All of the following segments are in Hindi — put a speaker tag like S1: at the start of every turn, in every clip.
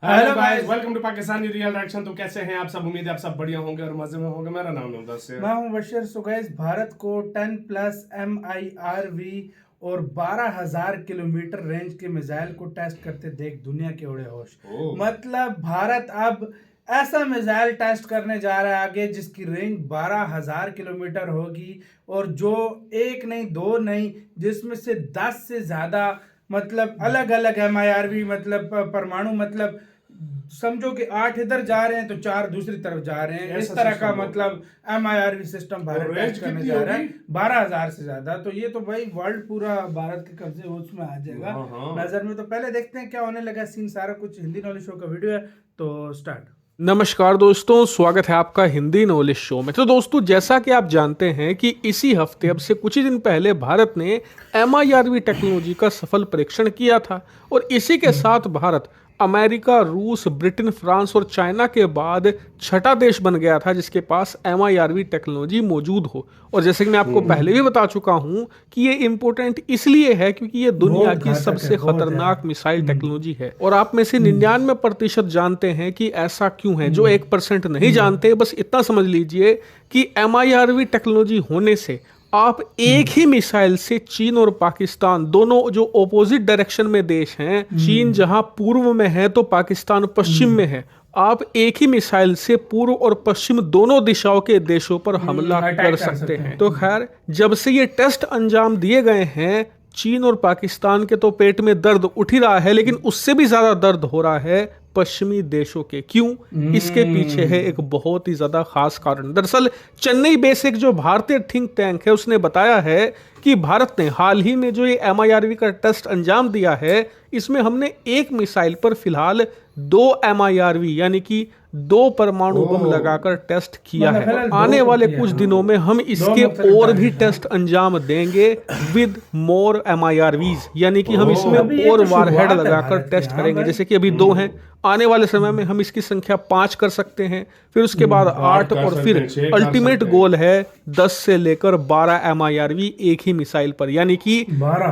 S1: Hello guys, welcome to Pakistani real reaction. तो कैसे हैं आप सब? उम्मीद है आप सब बढ़िया होंगे और मजे में होंगे। मेरा नाम है मुदस्सिर।
S2: मैं हूं बशीर। सो गाइस, भारत को 10+ MIRV और 12,000 किलोमीटर रेंज के मिसाइल को टेस्ट करते देख दुनिया के उड़े होश। मतलब भारत अब ऐसा मिसाइल टेस्ट करने जा रहा है आगे जिसकी रेंज 12,000 किलोमीटर होगी, और जो एक नहीं दो नहीं, जिसमें से 10 से ज्यादा मतलब अलग अलग MIRV मतलब परमाणु, मतलब समझो कि 8 इधर जा रहे हैं तो 4 दूसरी तरफ जा रहे हैं। इस तरह का मतलब MIRV सिस्टम भारत टेस्ट करने जा रहा है 12,000 से ज्यादा। तो ये तो भाई वर्ल्ड पूरा भारत के कब्जे उसमें आ जाएगा नजर में। तो पहले देखते हैं क्या होने लगा सीन। सारा कुछ हिंदी नॉलेज शो का वीडियो है, तो स्टार्ट।
S3: नमस्कार दोस्तों, स्वागत है आपका हिंदी नॉलेज शो में। तो दोस्तों, जैसा कि आप जानते हैं कि इसी हफ्ते अब से कुछ ही दिन पहले भारत ने MIRV टेक्नोलॉजी का सफल परीक्षण किया था, और इसी के साथ भारत अमेरिका, रूस, ब्रिटेन, फ्रांस और चाइना के बाद छठा देश बन गया था जिसके पास MIRV टेक्नोलॉजी मौजूद हो। और जैसे कि मैं आपको पहले भी बता चुका हूं कि ये इम्पोर्टेंट इसलिए है क्योंकि ये दुनिया की सबसे खतरनाक मिसाइल टेक्नोलॉजी है। और आप में से 99% जानते हैं कि ऐसा क्यों है। जो 1% नहीं जानते, बस इतना समझ लीजिए कि MIRV टेक्नोलॉजी होने से आप एक ही मिसाइल से चीन और पाकिस्तान दोनों जो ऑपोजिट डायरेक्शन में देश हैं, चीन जहां पूर्व में है तो पाकिस्तान पश्चिम में है, आप एक ही मिसाइल से पूर्व और पश्चिम दोनों दिशाओं के देशों पर हमला कर सकते हैं। तो खैर, जब से ये टेस्ट अंजाम दिए गए हैं, चीन और पाकिस्तान के तो पेट में दर्द उठ ही रहा है, लेकिन उससे भी ज्यादा दर्द हो रहा है पश्चिमी देशों के। क्यों? इसके पीछे है एक बहुत ही ज्यादा खास कारण। दरअसल चेन्नई बेस एक जो भारतीय थिंक टैंक है, उसने बताया है कि भारत ने हाल ही में जो ये MIRV का टेस्ट अंजाम दिया है, इसमें हमने एक मिसाइल पर फिलहाल 2 MIRV यानी कि 2 परमाणु बम लगाकर टेस्ट किया है। आने वाले कुछ दिनों में हम इसके और भी टेस्ट अंजाम देंगे विद मोर MIRVs, यानी कि हम इसमें और वारहेड लगाकर टेस्ट करेंगे। जैसे कि अभी 2 हैं, आने वाले समय में हम इसकी संख्या 5 कर सकते हैं, फिर उसके बाद 8, और फिर अल्टीमेट गोल है 10 से लेकर 12 MIRV एक ही मिसाइल पर, यानी कि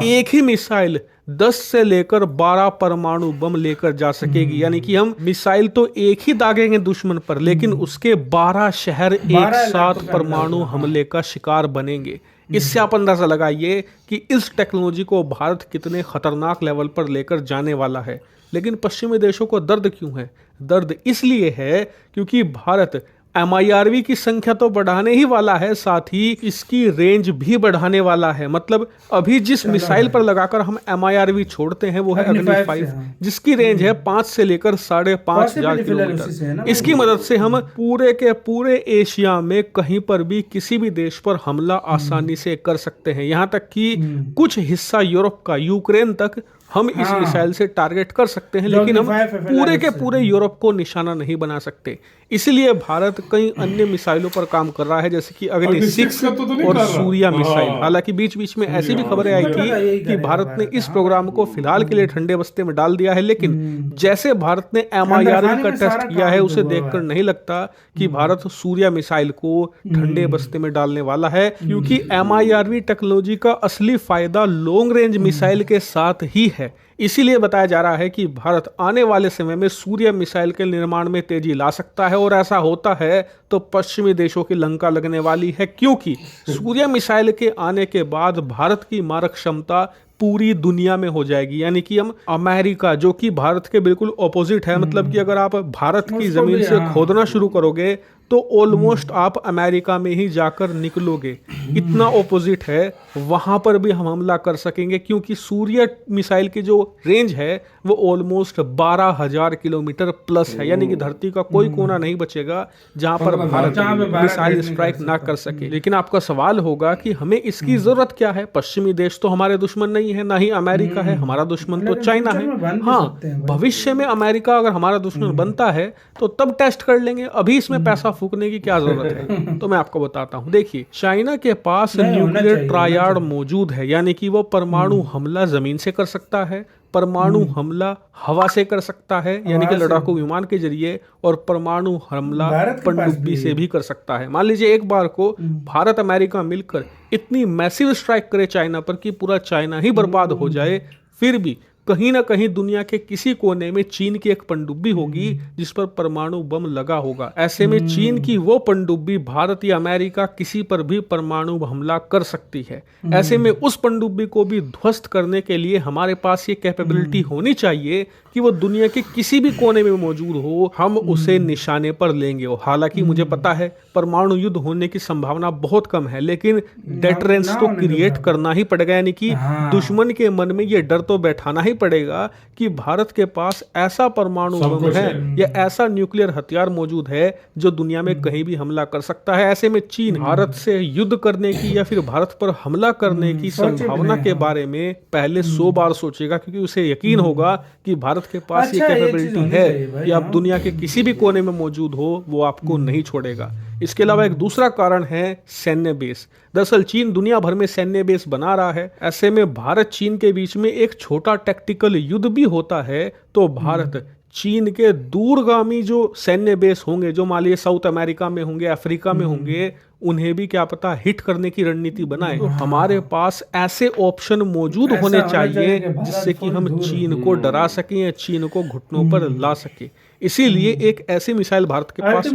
S3: एक ही मिसाइल 10 से लेकर 12 परमाणु बम लेकर जा सकेगी। यानी कि हम मिसाइल तो एक ही दागेंगे दुश्मन पर, लेकिन उसके 12 शहर एक साथ परमाणु हमले का शिकार बनेंगे। इससे आप अंदाजा लगाइए कि इस टेक्नोलॉजी को भारत कितने खतरनाक लेवल पर लेकर जाने वाला है। लेकिन पश्चिमी देशों को दर्द क्यों है? दर्द इसलिए है क्योंकि भारत MIRV की संख्या तो बढ़ाने ही वाला है, साथ ही इसकी रेंज भी बढ़ाने वाला है। मतलब अभी जिस मिसाइल पर लगाकर हम MIRV छोड़ते हैं वो है अग्नि 5, जिसकी रेंज है 5 से लेकर 5,500 किलोमीटर। इसकी मदद से हम पूरे के पूरे एशिया में कहीं पर भी किसी भी देश पर हमला आसानी से कर सकते हैं। यहाँ तक कि कुछ हिस्सा यूरोप का, यूक्रेन तक हम इस मिसाइल से टारगेट कर सकते हैं, लेकिन हम पूरे के पूरे यूरोप को निशाना नहीं बना सकते। इसलिए भारत कई अन्य मिसाइलों पर काम कर रहा है, जैसे कि अग्नि 6 और सूर्या मिसाइल। हालांकि बीच बीच में ऐसी भी खबरें आई थी कि भारत ने इस प्रोग्राम को फिलहाल के लिए ठंडे बस्ते में डाल दिया है, लेकिन जैसे भारत ने MIRV का टेस्ट किया है, उसे देखकर नहीं लगता कि भारत सूर्या मिसाइल को ठंडे बस्ते में डालने वाला है, क्योंकि MIRV टेक्नोलॉजी का असली फायदा लॉन्ग रेंज मिसाइल के साथ ही है। इसीलिए बताया जा रहा है कि भारत आने वाले समय में सूर्य मिसाइल के निर्माण में तेजी ला सकता है, और ऐसा होता है तो पश्चिमी देशों की लंका लगने वाली है, क्योंकि सूर्य मिसाइल के आने के बाद भारत की मारक क्षमता पूरी दुनिया में हो जाएगी। यानी कि हम अमेरिका, जो कि भारत के बिल्कुल ऑपोजिट है, मतलब कि अगर आप भारत की जमीन से खोदना शुरू करोगे तो ऑलमोस्ट आप अमेरिका में ही जाकर निकलोगे, इतना ऑपोजिट है। वहां पर भी हम हमला कर सकेंगे, क्योंकि सूर्य मिसाइल की जो रेंज है वो ऑलमोस्ट 12,000 किलोमीटर प्लस है। यानी कि धरती का कोई कोना नहीं बचेगा जहां पर भारत मिसाइल स्ट्राइक ना कर सके। लेकिन आपका सवाल होगा कि हमें इसकी जरूरत क्या है? पश्चिमी देश तो हमारे दुश्मन नहीं है, ना ही अमेरिका है, हमारा दुश्मन तो चाइना है। हाँ, भविष्य में अमेरिका अगर हमारा दुश्मन बनता है तो तब टेस्ट कर लेंगे, अभी इसमें पैसा फूकने की क्या जरूरत है? तो मैं आपको बताता हूं। देखिए, चाइना के पास न्यूक्लियर ट्रायड मौजूद है, यानी कि वो परमाणु हमला जमीन से कर सकता है, परमाणु हमला हवा से कर सकता है, यानी कि लड़ाकू विमान के जरिए, और परमाणु हमला पनडुब्बी से भी कर सकता है। मान लीजिए एक बार को भारत अमेरिका मिलकर इतनी मैसिव स्ट्राइक करे चाइना पर कि पूरा चाइना ही बर्बाद हो जाए, फिर भी कहीं ना कहीं दुनिया के किसी कोने में चीन की एक पनडुब्बी होगी जिस पर परमाणु बम लगा होगा। ऐसे में चीन की वो पनडुब्बी भारत या अमेरिका किसी पर भी परमाणु हमला कर सकती है। ऐसे में उस पनडुब्बी को भी ध्वस्त करने के लिए हमारे पास ये कैपेबिलिटी होनी चाहिए कि वो दुनिया के किसी भी कोने में मौजूद हो, हम उसे निशाने पर लेंगे। और हालांकि मुझे पता है परमाणु युद्ध होने की संभावना बहुत कम है, लेकिन डेटरेंस तो क्रिएट करना ही पड़ेगा, यानी कि दुश्मन के मन में ये डर तो बैठाना ही पड़ेगा कि भारत के पास ऐसा परमाणु बम है या ऐसा न्यूक्लियर हथियार मौजूद है जो दुनिया में कहीं भी हमला कर सकता है। ऐसे में चीन भारत से युद्ध करने की या फिर भारत पर हमला करने की संभावना के बारे में पहले 100 बार सोचेगा, क्योंकि उसे यकीन होगा कि भारत के पास ये कैपेबिलिटी है कि आप दुनिया के किसी भी कोने में मौजूद हो, वो आपको नहीं छोड़ेगा। इसके अलावा एक दूसरा कारण है सैन्य बेस। दरअसल चीन दुनिया भर में सैन्य बेस बना रहा है। ऐसे में भारत चीन के बीच में एक छोटा टैक्टिकल युद्ध भी होता है तो भारत चीन के दूरगामी जो सैन्य बेस होंगे, जो मान लीजिए साउथ अमेरिका में होंगे, अफ्रीका में होंगे, उन्हें भी क्या पता हिट करने की रणनीति बनाए। तो हमारे पास ऐसे ऑप्शन मौजूद होने चाहिए जिससे कि हम चीन को डरा सकें या चीन को घुटनों पर ला सकें। इसीलिए एक ऐसी मिसाइल भारत के पास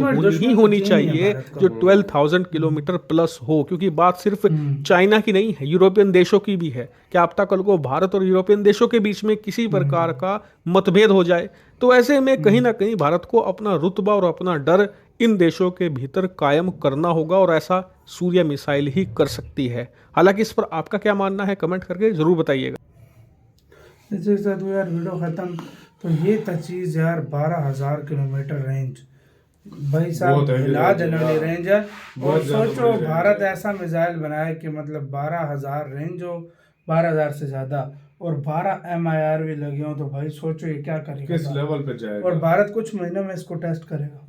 S3: होनी चाहिए जो 12,000 किलोमीटर प्लस हो, क्योंकि बात सिर्फ चाइना की नहीं है, यूरोपियन देशों की भी है। क्या अब तक कल को भारत और यूरोपियन देशों के बीच में किसी प्रकार का मतभेद हो जाए, तो ऐसे में कहीं ना कहीं भारत को अपना रुतबा और अपना डर इन देशों के भीतर कायम करना होगा, और ऐसा सूर्य मिसाइल ही कर सकती है। हालांकि इस पर आपका क्या मानना है, कमेंट करके जरूर बताइएगा।
S2: इसके साथ यार वीडियो खत्म। तो ये था चीज यार, 12,000 किलोमीटर रेंज, भाई साहब हिला देने वाली रेंज है। और सोचो भारत ऐसा मिसाइल बनाए कि मतलब 12,000 रेंज हो, 12,000 से ज्यादा, और 12 MIRV लगे हो, तो भाई सोचो ये क्या करेगा,
S1: किस लेवल पे जाएगा।
S2: और भारत कुछ महीनों में इसको टेस्ट करेगा।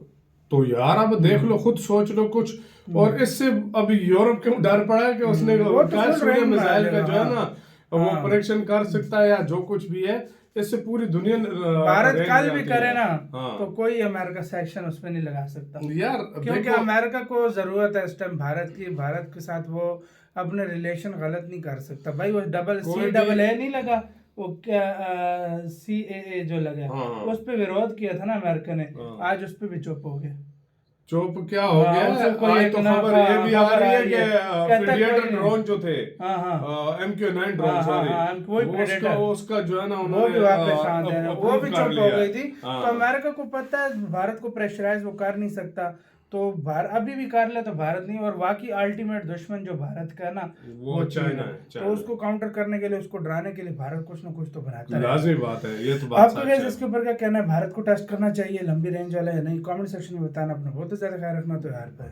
S1: तो यार अब देख लो, खुद सोच लो कुछ। और इससे अभी यूरोप क्यों डर पड़ा है कि उसने सूर्य मिसाइल का जो है ना वो परीक्षण कर सकता है या जो कुछ भी है, इससे पूरी दुनिया
S2: भारत कल भी करे ना तो कोई अमेरिका सेक्शन उस पर नहीं लगा सकता
S1: यार,
S2: क्योंकि अमेरिका को जरूरत है इस टाइम भारत की। भारत के साथ वो अपने रिलेशन गलत नहीं कर सकता भाई। वो CAA नहीं लगा, वो क्या CAA जो लगा उस पे विरोध किया था ना अमेरिका ने, आज उस पे भी चुप हो गया।
S1: चुप क्या हो गया? आज तो खबर ये भी आ रही है कि प्रेडेटर ड्रोन जो थे, MQ-9 ड्रोन, सॉरी, उसका जो है ना
S2: वो भी वापस आ गए, वो भी चुप हो गई थी। तो अमेरिका को पता है भारत को प्रेशराइज वो कर नहीं सकता, तो अभी भी कर ले तो भारत नहीं। और बाकी अल्टीमेट दुश्मन जो भारत का है ना
S1: वो चाइना है।
S2: तो उसको काउंटर करने के लिए, उसको डराने के लिए भारत कुछ ना कुछ तो बनाता है।
S1: लाज़मी बात है, ये तो बात
S2: आपको कैसे इसके ऊपर क्या कहना है? भारत को टेस्ट करना चाहिए लंबी रेंज वाला या नहीं? कमेंट सेक्शन में बताना। अपना बहुत ज्यादा ख्याल रखना। तो यार पे